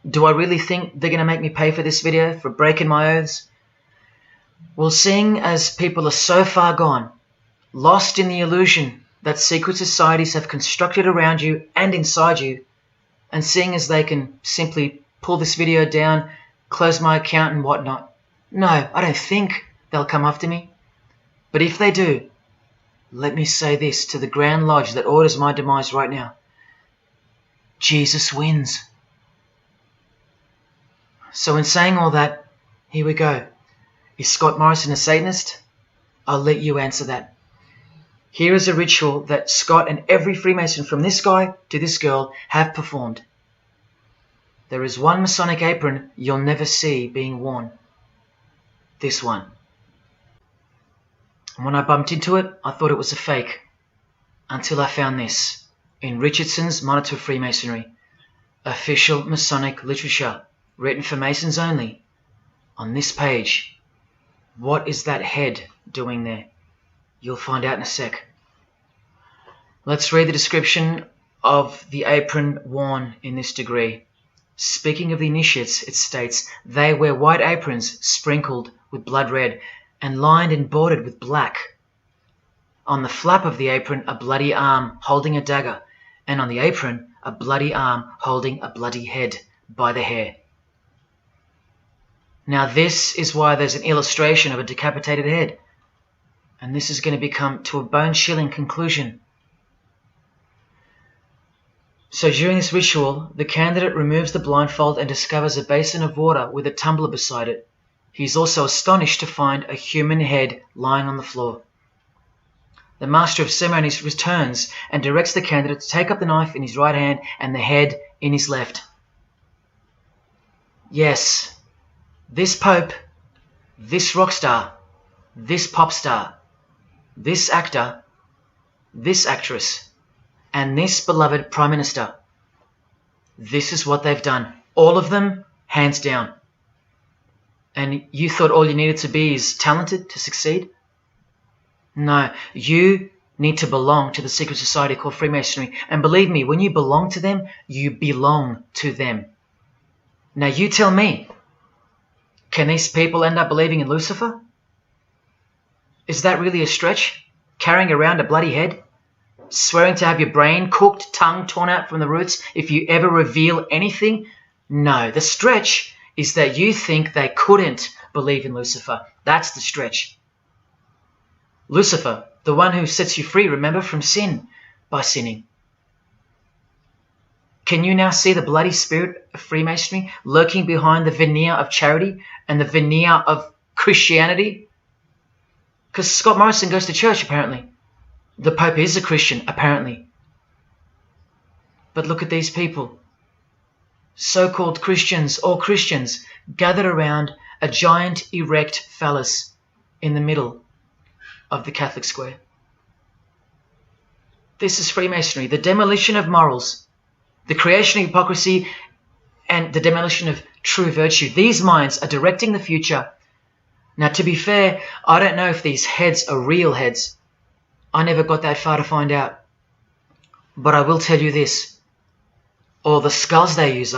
Do I really think they're going to make me pay for this video, for breaking my oaths? Well, seeing as people are so far gone, lost in the illusion that secret societies have constructed around you and inside you, and seeing as they can simply pull this video down, close my account and whatnot, no, I don't think they'll come after me. But if they do, let me say this to the Grand Lodge that orders my demise right now. Jesus wins. So in saying all that, here we go. Is Scott Morrison a Satanist? I'll let you answer that. Here is a ritual that Scott and every Freemason from this guy to this girl have performed. There is one Masonic apron you'll never see being worn. This one. And when I bumped into it, I thought it was a fake. Until I found this in Richardson's Monitor of Freemasonry, official Masonic literature, written for Masons only. On this page, what is that head doing there? You'll find out in a sec. Let's read the description of the apron worn in this degree. Speaking of the initiates, it states, they wear white aprons sprinkled with blood red and lined and bordered with black. On the flap of the apron, a bloody arm holding a dagger, and on the apron, a bloody arm holding a bloody head by the hair. Now this is why there's an illustration of a decapitated head. And this is going to become to a bone-chilling conclusion. So during this ritual, the candidate removes the blindfold and discovers a basin of water with a tumbler beside it. He is also astonished to find a human head lying on the floor. The master of ceremonies returns and directs the candidate to take up the knife in his right hand and the head in his left. Yes, this pope, this rock star, this pop star, this actor, this actress, and this beloved Prime Minister. This is what they've done. All of them, hands down. And you thought all you needed to be is talented to succeed? No, you need to belong to the secret society called Freemasonry. And believe me, when you belong to them, you belong to them. Now you tell me, can these people end up believing in Lucifer? Is that really a stretch? Carrying around a bloody head? Swearing to have your brain cooked, tongue torn out from the roots if you ever reveal anything? No, the stretch is that you think they couldn't believe in Lucifer. That's the stretch. Lucifer, the one who sets you free, remember, from sin by sinning. Can you now see the bloody spirit of Freemasonry lurking behind the veneer of charity and the veneer of Christianity? Because Scott Morrison goes to church, apparently. The Pope is a Christian, apparently. But look at these people. So-called Christians, or Christians, gathered around a giant erect phallus in the middle of the Catholic square. This is Freemasonry, the demolition of morals, the creation of hypocrisy, and the demolition of true virtue. These minds are directing the future. Now, to be fair, I don't know if these heads are real heads. I never got that far to find out. But I will tell you this. All the skulls they use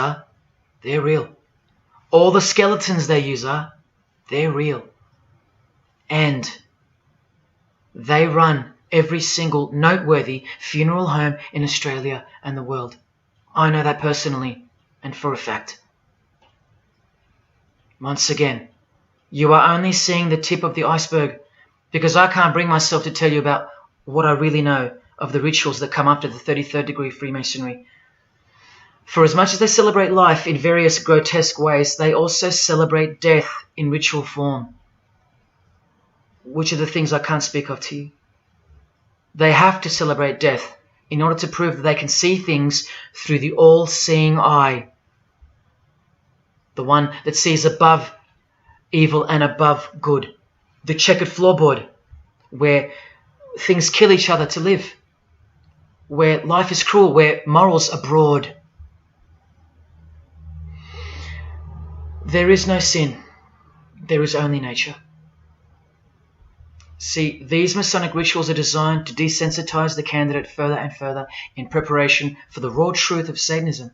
they're real. All the skeletons they use they're real. And they run every single noteworthy funeral home in Australia and the world. I know that personally and for a fact. Once again, you are only seeing the tip of the iceberg because I can't bring myself to tell you about what I really know of the rituals that come after the 33rd degree Freemasonry. For as much as they celebrate life in various grotesque ways, they also celebrate death in ritual form, which are the things I can't speak of to you. They have to celebrate death in order to prove that they can see things through the all-seeing eye, the one that sees above evil and above good, the checkered floorboard, where things kill each other to live, where life is cruel, where morals are broad. There is no sin. There is only nature. See, these Masonic rituals are designed to desensitize the candidate further and further in preparation for the raw truth of Satanism.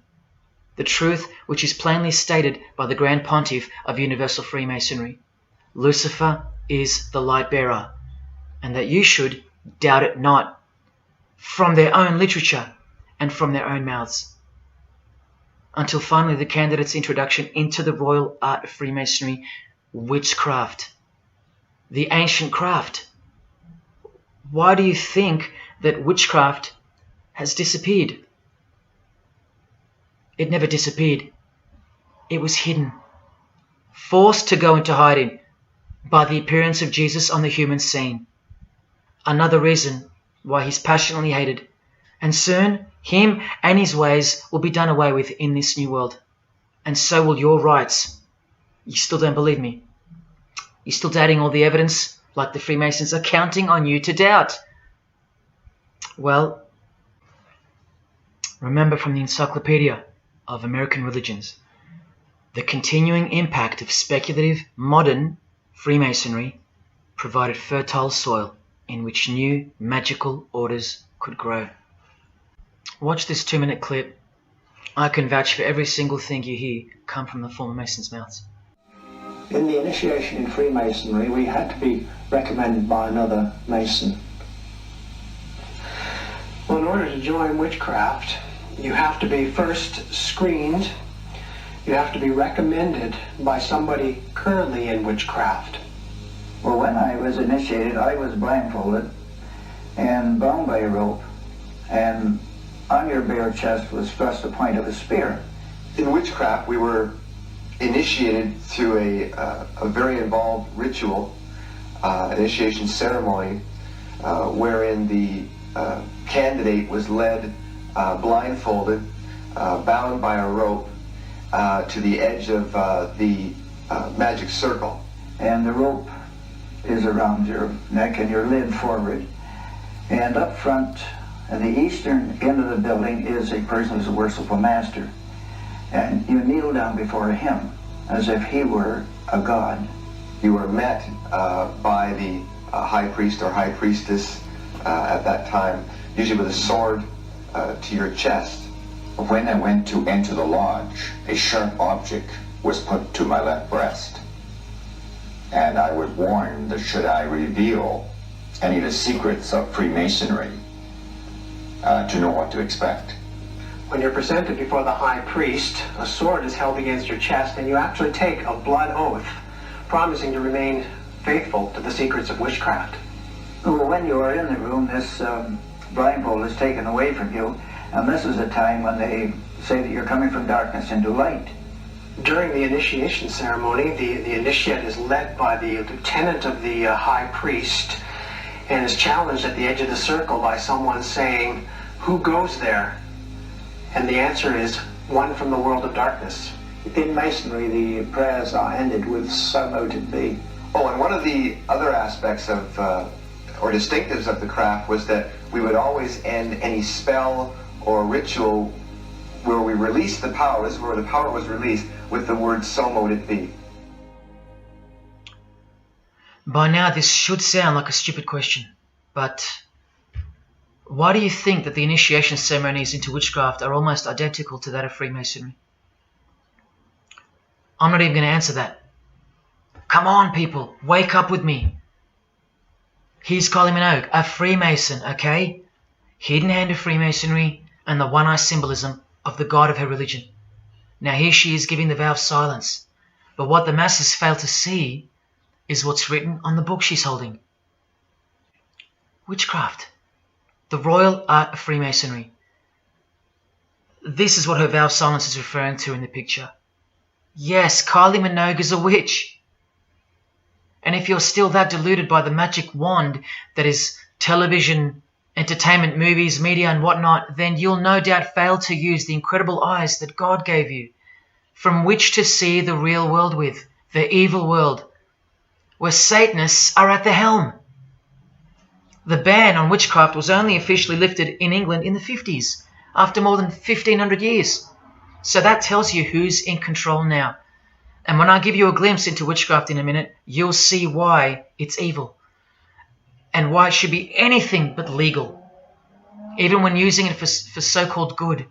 the truth which is plainly stated by the Grand Pontiff of Universal Freemasonry. Lucifer is the light bearer, and that you should doubt it not, from their own literature and from their own mouths. Until finally the candidate's introduction into the royal art of Freemasonry, witchcraft, the ancient craft. Why do you think that witchcraft has disappeared? It never disappeared. It was hidden, forced to go into hiding by the appearance of Jesus on the human scene. Another reason why he's passionately hated, and soon him and his ways will be done away with in this new world. And so will your rights. You still don't believe me? You're still doubting all the evidence, like the Freemasons are counting on you to doubt? Well, remember from the Encyclopedia of American Religions, the continuing impact of speculative modern Freemasonry provided fertile soil in which new magical orders could grow. Watch this 2-minute clip. I can vouch for every single thing you hear come from the former Masons' mouths. In the initiation in Freemasonry, we had to be recommended by another Mason. Well, in order to join witchcraft, you have to be first screened. You have to be recommended by somebody currently in witchcraft. Well, when I was initiated, I was blindfolded and bound by a rope, and on your bare chest was thrust the point of a spear. In witchcraft, we were initiated through a very involved ritual, initiation ceremony, wherein the candidate was led blindfolded, bound by a rope to the edge of the magic circle. And the rope is around your neck and your lid forward. And up front, at the eastern end of the building, is a person who's a worshipful master. And you kneel down before him as if he were a god. You were met by the high priest or high priestess at that time, usually with a sword to your chest. When I went to enter the lodge, a sharp object was put to my left breast. And I was warned that should I reveal any of the secrets of Freemasonry, to know what to expect. When you're presented before the high priest, a sword is held against your chest, and you actually take a blood oath, promising to remain faithful to the secrets of witchcraft. Well, when you are in the room, this blindfold is taken away from you, and this is a time when they say that you're coming from darkness into light. During the initiation ceremony, the initiate is led by the lieutenant of the high priest and is challenged at the edge of the circle by someone saying, "Who goes there?" And the answer is, "One from the world of darkness." In Masonry, the prayers are ended with "So mote be." Oh, and one of the other aspects of, or distinctives of the craft was that we would always end any spell or ritual where we released the power, this is where the power was released, with the word "So mote it be." By now this should sound like a stupid question, but why do you think that the initiation ceremonies into witchcraft are almost identical to that of Freemasonry? I'm not even going to answer that. Come on, people, wake up with me. Here's Kylie Minogue, a Freemason, okay? Hidden hand of Freemasonry and the one-eye symbolism of the god of her religion. Now here she is giving the vow of silence, but what the masses fail to see is what's written on the book she's holding. Witchcraft, the royal art of Freemasonry. This is what her vow of silence is referring to in the picture. Yes, Kylie Minogue is a witch. And if you're still that deluded by the magic wand that is television, entertainment, movies, media and whatnot, then you'll no doubt fail to use the incredible eyes that God gave you, from which to see the real world with, the evil world, where Satanists are at the helm. The ban on witchcraft was only officially lifted in England in the 50s, after more than 1,500 years. So that tells you who's in control now. And when I give you a glimpse into witchcraft in a minute, you'll see why it's evil, and why it should be anything but legal, even when using it for so-called good.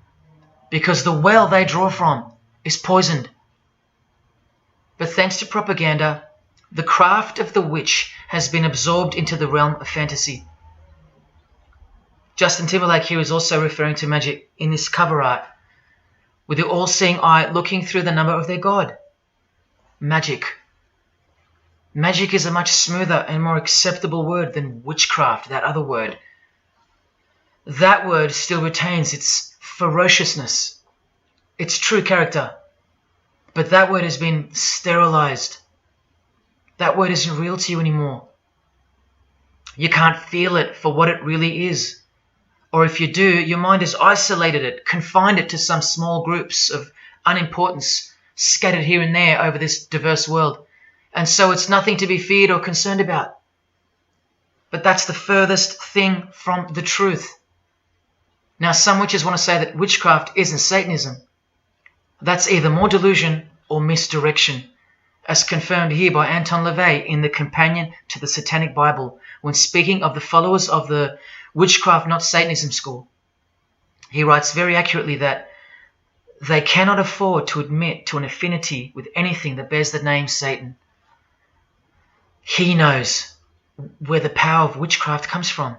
because the well they draw from is poisoned. But thanks to propaganda, the craft of the witch has been absorbed into the realm of fantasy. Justin Timberlake here is also referring to magic in this cover art, with the all-seeing eye looking through the number of their god. Magic. Magic is a much smoother and more acceptable word than witchcraft, that other word. That word still retains its ferociousness, its true character, but that word has been sterilized. That word isn't real to you anymore. You can't feel it for what it really is. Or if you do, your mind has isolated it, confined it to some small groups of unimportance scattered here and there over this diverse world. And so it's nothing to be feared or concerned about. But that's the furthest thing from the truth. Now, some witches want to say that witchcraft isn't Satanism. That's either more delusion or misdirection, as confirmed here by Anton LaVey in the Companion to the Satanic Bible, when speaking of the followers of the Witchcraft Not Satanism school. He writes very accurately that they cannot afford to admit to an affinity with anything that bears the name Satan. He knows where the power of witchcraft comes from.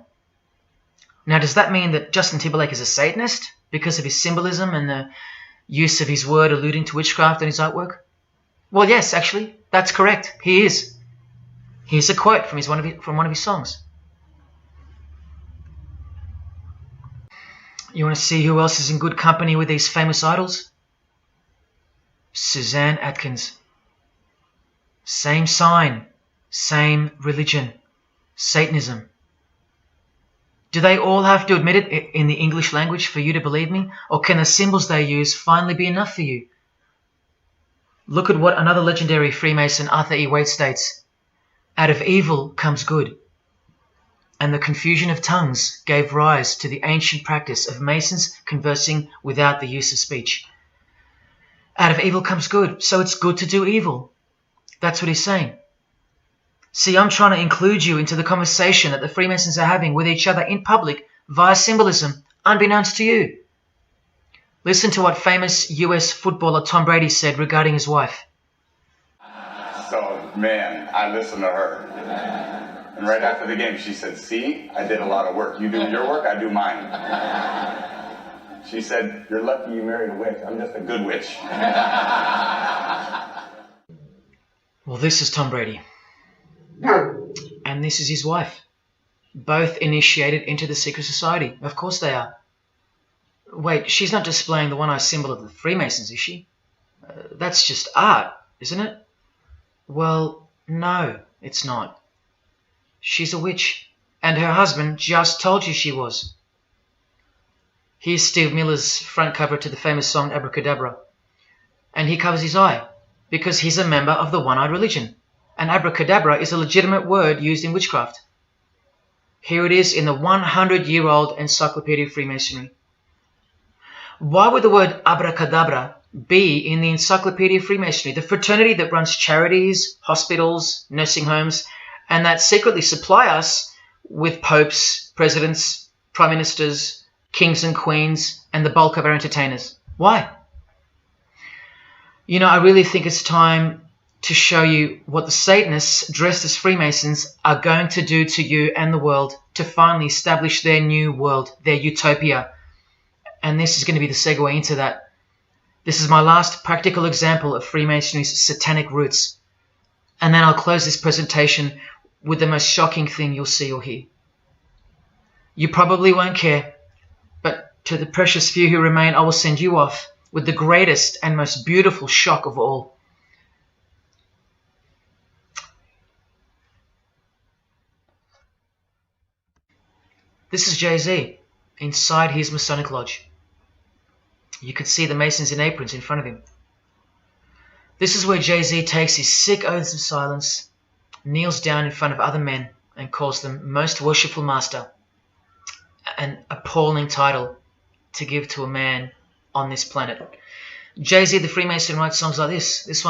Now, does that mean that Justin Timberlake is a Satanist because of his symbolism and the use of his word alluding to witchcraft in his artwork? Well, yes, actually, that's correct. He is. Here's a quote from one of his songs. You want to see who else is in good company with these famous idols? Suzanne Atkins. Same sign, same religion, Satanism. Do they all have to admit it in the English language for you to believe me? Or can the symbols they use finally be enough for you? Look at what another legendary Freemason, Arthur E. Waite, states. Out of evil comes good. And the confusion of tongues gave rise to the ancient practice of Masons conversing without the use of speech. Out of evil comes good, so it's good to do evil. That's what he's saying. See, I'm trying to include you into the conversation that the Freemasons are having with each other in public via symbolism, unbeknownst to you. Listen to what famous US footballer Tom Brady said regarding his wife. So, man, I listened to her. And right after the game, she said, see, I did a lot of work. You do your work, I do mine. She said, you're lucky you married a witch. I'm just a good witch. Well, this is Tom Brady. And this is his wife. Both initiated into the secret society. Of course they are. Wait, she's not displaying the one-eye symbol of the Freemasons, is she? That's just art, isn't it? Well, no, it's not. She's a witch, and her husband just told you she was. Here's Steve Miller's front cover to the famous song Abracadabra. And he covers his eye, because he's a member of the one-eyed religion. And abracadabra is a legitimate word used in witchcraft. Here it is in the 100-year-old Encyclopedia of Freemasonry. Why would the word abracadabra be in the Encyclopedia of Freemasonry, the fraternity that runs charities, hospitals, nursing homes, and that secretly supply us with popes, presidents, prime ministers, kings and queens, and the bulk of our entertainers? Why? You know, I really think it's time to show you what the Satanists dressed as Freemasons are going to do to you and the world to finally establish their new world, their utopia. And this is going to be the segue into that. This is my last practical example of Freemasonry's satanic roots. And then I'll close this presentation with the most shocking thing you'll see or hear. You probably won't care, but to the precious few who remain, I will send you off with the greatest and most beautiful shock of all. This is Jay-Z inside his Masonic Lodge. You could see the Masons in aprons in front of him. This is where Jay-Z takes his sick oaths of silence, kneels down in front of other men and calls them Most Worshipful Master, an appalling title to give to a man on this planet. Jay-Z the Freemason writes songs like this. This one